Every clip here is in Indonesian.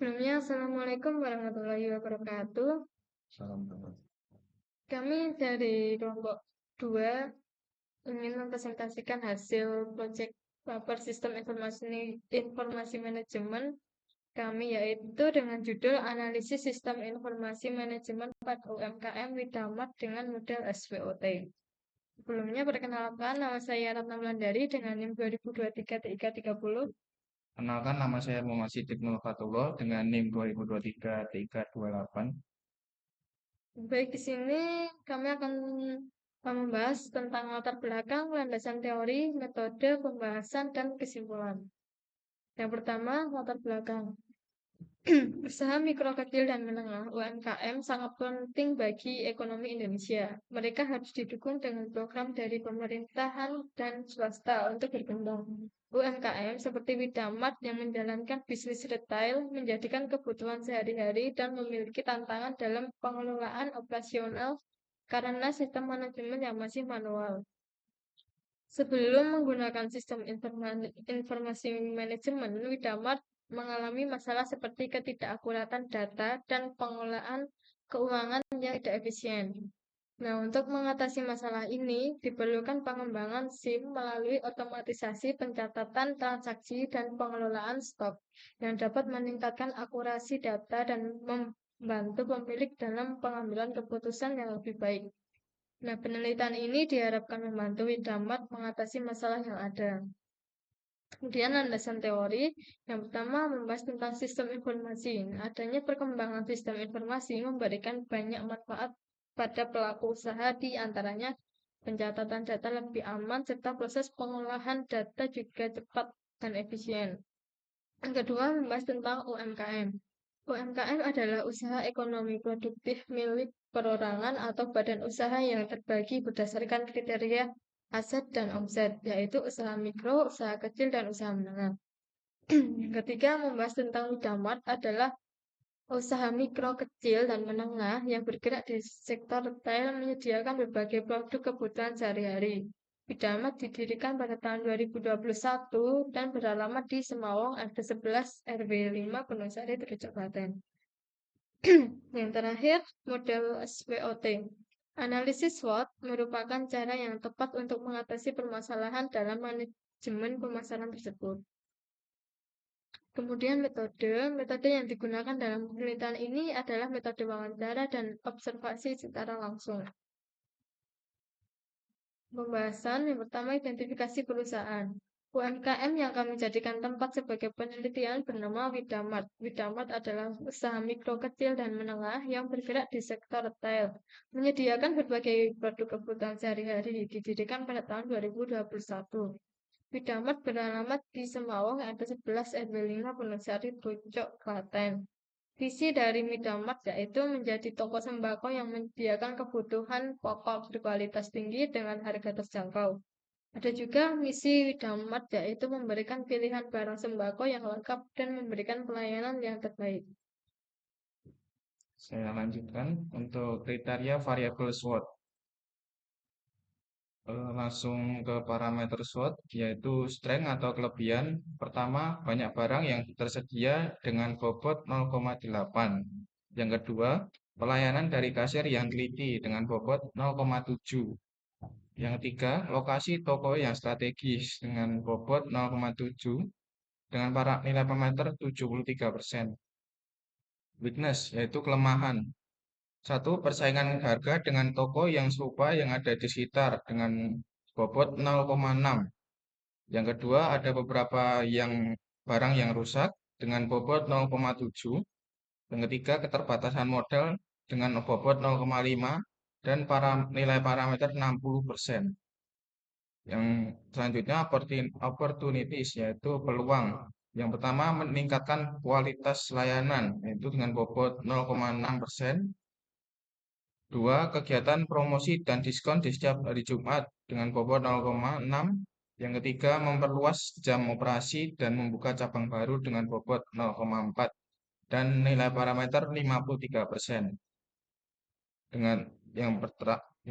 Sebelumnya, Assalamualaikum warahmatullahi wabarakatuh. Salam. Kami dari kelompok 2 ingin mempresentasikan hasil proyek paper Sistem Informasi Manajemen kami, yaitu dengan judul Analisis Sistem Informasi Manajemen pada UMKM Widamat dengan model SWOT. Sebelumnya, perkenalkan, nama saya Ratna Wulandari dengan NIM 2023-330. Kenalkan, nama saya Muhammad Siddiq Nur Fatullah dengan NIM 2023-328. Baik, di sini kami akan membahas tentang latar belakang, landasan teori, metode, pembahasan, dan kesimpulan. Yang pertama, latar belakang. Usaha mikro kecil dan menengah (UMKM) sangat penting bagi ekonomi Indonesia. Mereka harus didukung dengan program dari pemerintahan dan swasta untuk berkembang. UMKM seperti Widamat yang menjalankan bisnis retail menjadikan kebutuhan sehari-hari dan memiliki tantangan dalam pengelolaan operasional karena sistem manajemen yang masih manual. Sebelum menggunakan sistem informasi manajemen, Widamat mengalami masalah seperti ketidakakuratan data dan pengelolaan keuangan yang tidak efisien. Nah, untuk mengatasi masalah ini, diperlukan pengembangan SIM melalui otomatisasi pencatatan transaksi dan pengelolaan stok yang dapat meningkatkan akurasi data dan membantu pemilik dalam pengambilan keputusan yang lebih baik. Nah, penelitian ini diharapkan membantu Widamat mengatasi masalah yang ada. Kemudian landasan teori, yang pertama membahas tentang sistem informasi. Adanya perkembangan sistem informasi memberikan banyak manfaat pada pelaku usaha, di antaranya pencatatan data lebih aman serta proses pengolahan data juga cepat dan efisien. Yang kedua, membahas tentang UMKM. UMKM adalah usaha ekonomi produktif milik perorangan atau badan usaha yang terbagi berdasarkan kriteria aset dan omset, yaitu usaha mikro, usaha kecil, dan usaha menengah. Yang ketiga, membahas tentang Widamat adalah usaha mikro, kecil, dan menengah yang bergerak di sektor retail menyediakan berbagai produk kebutuhan sehari-hari. Widamat didirikan pada tahun 2021 dan beralamat di Semawang RT 11 RW 5 Gunungsari, Tegal, Klaten. Yang terakhir, model SWOT. Analisis SWOT merupakan cara yang tepat untuk mengatasi permasalahan dalam manajemen pemasaran tersebut. Kemudian metode yang digunakan dalam penelitian ini adalah metode wawancara dan observasi secara langsung. Pembahasan yang pertama, identifikasi perusahaan. UMKM yang kami jadikan tempat sebagai penelitian bernama Widamat. Widamat adalah usaha mikro, kecil, dan menengah yang bergerak di sektor retail, menyediakan berbagai produk kebutuhan sehari-hari, didirikan pada tahun 2021. Widamat beralamat di Semawang RT 11 RW 5 Gunungsari, Bojok, Klaten. Visi dari Widamat yaitu menjadi toko sembako yang menyediakan kebutuhan pokok berkualitas tinggi dengan harga terjangkau. Ada juga misi Widamat yaitu memberikan pilihan barang sembako yang lengkap dan memberikan pelayanan yang terbaik. Saya lanjutkan untuk kriteria variabel SWOT. Langsung ke parameter SWOT, yaitu strength atau kelebihan. Pertama, banyak barang yang tersedia dengan bobot 0,8. Yang kedua, pelayanan dari kasir yang teliti dengan bobot 0,7. Yang ketiga, lokasi toko yang strategis dengan bobot 0,7 dengan nilai parameter 73%. Weakness, yaitu kelemahan. Satu, persaingan harga dengan toko yang serupa yang ada di sekitar dengan bobot 0,6. Yang kedua, ada beberapa barang yang rusak dengan bobot 0,7. Yang ketiga, keterbatasan modal dengan bobot 0,5 dan nilai parameter 60%. Yang selanjutnya, opportunities, yaitu peluang. Yang pertama, meningkatkan kualitas layanan, yaitu dengan bobot 0,6%. Dua, kegiatan promosi dan diskon di setiap hari Jumat dengan bobot 0,6. Yang ketiga, memperluas jam operasi dan membuka cabang baru dengan bobot 0,4 dan nilai parameter 53%. Dengan yang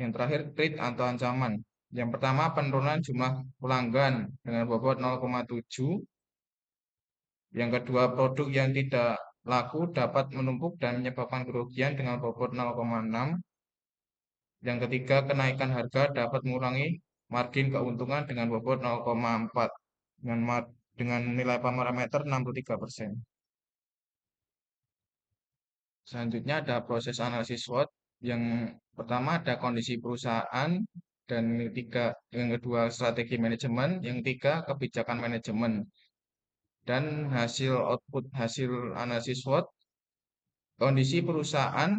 terakhir, threat atau ancaman. Yang pertama, penurunan jumlah pelanggan dengan bobot 0,7. Yang kedua, produk yang tidak laku dapat menumpuk dan menyebabkan kerugian dengan bobot 0,6. Yang ketiga, kenaikan harga dapat mengurangi margin keuntungan dengan bobot 0,4 dengan nilai parameter 63%. Selanjutnya ada proses analisis SWOT. Yang pertama ada kondisi perusahaan, dan yang kedua strategi manajemen, yang ketiga kebijakan manajemen. Dan output hasil analisis SWOT, kondisi perusahaan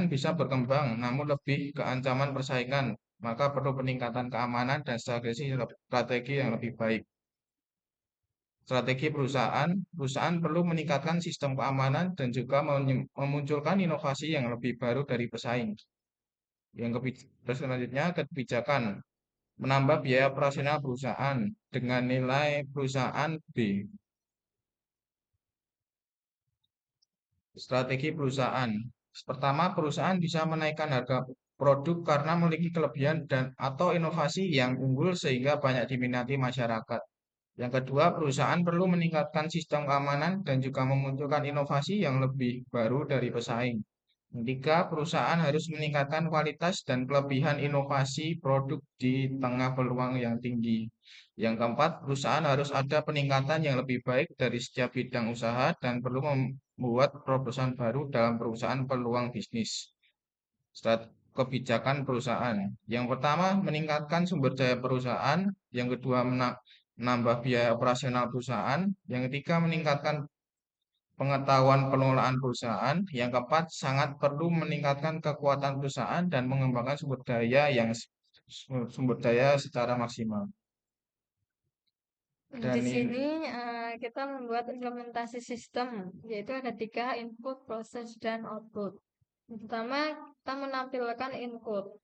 bisa berkembang namun lebih ke ancaman persaingan, maka perlu peningkatan keamanan dan strategi yang lebih baik. Strategi perusahaan perlu meningkatkan sistem keamanan dan juga memunculkan inovasi yang lebih baru dari pesaing. Terus selanjutnya kebijakan, menambah biaya operasional perusahaan dengan nilai perusahaan B. Strategi perusahaan. Pertama, perusahaan bisa menaikkan harga produk karena memiliki kelebihan dan atau inovasi yang unggul sehingga banyak diminati masyarakat. Yang kedua, perusahaan perlu meningkatkan sistem keamanan dan juga memunculkan inovasi yang lebih baru dari pesaing. Yang ketiga, perusahaan harus meningkatkan kualitas dan kelebihan inovasi produk di tengah peluang yang tinggi. Yang keempat, perusahaan harus ada peningkatan yang lebih baik dari setiap bidang usaha dan perlu membuat terobosan baru dalam perusahaan peluang bisnis. Kebijakan perusahaan. Yang pertama, meningkatkan sumber daya perusahaan. Yang kedua, menambah biaya operasional perusahaan. Yang ketiga, meningkatkan pengetahuan pengelolaan perusahaan. Yang keempat, sangat perlu meningkatkan kekuatan perusahaan dan mengembangkan sumber daya secara maksimal. Di Dan sini kita membuat implementasi sistem, yaitu ada 3 input, proses, dan output. Yang pertama, kita menampilkan input.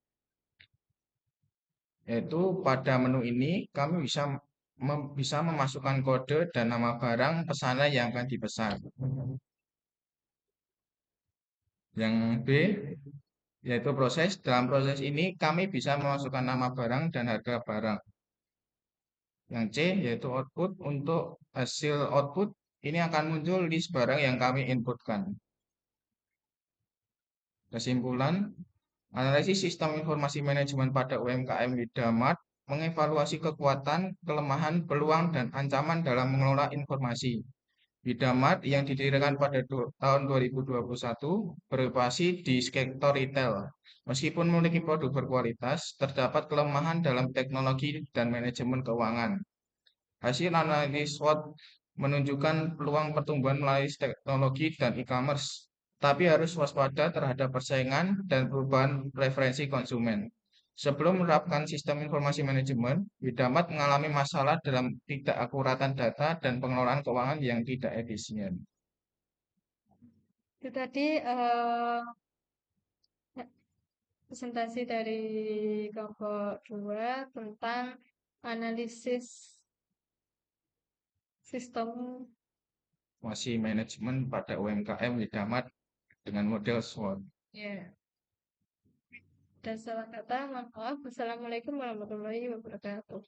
yaitu pada menu ini kami bisa memasukkan kode dan nama barang pesanan yang akan dipesan. Yang B, yaitu proses. Dalam proses ini kami bisa memasukkan nama barang dan harga barang. Yang C, yaitu output. Untuk hasil output ini akan muncul list barang yang kami inputkan. Kesimpulan, analisis sistem informasi manajemen pada UMKM Widamart mengevaluasi kekuatan, kelemahan, peluang, dan ancaman dalam mengelola informasi. Widamart yang didirikan pada tahun 2021 beroperasi di sektor retail. Meskipun memiliki produk berkualitas, terdapat kelemahan dalam teknologi dan manajemen keuangan. Hasil analisis SWOT menunjukkan peluang pertumbuhan melalui teknologi dan e-commerce, tapi harus waspada terhadap persaingan dan perubahan preferensi konsumen. Sebelum menerapkan sistem informasi manajemen, Widamart mengalami masalah dalam tidak akuratan data dan pengelolaan keuangan yang tidak efisien. Itu tadi presentasi dari kelompok 2 tentang analisis sistem. Informasi manajemen pada UMKM Widamart dengan model SWOT. Ya. Dan salah kata, mohon maaf. Wassalamualaikum warahmatullahi wabarakatuh.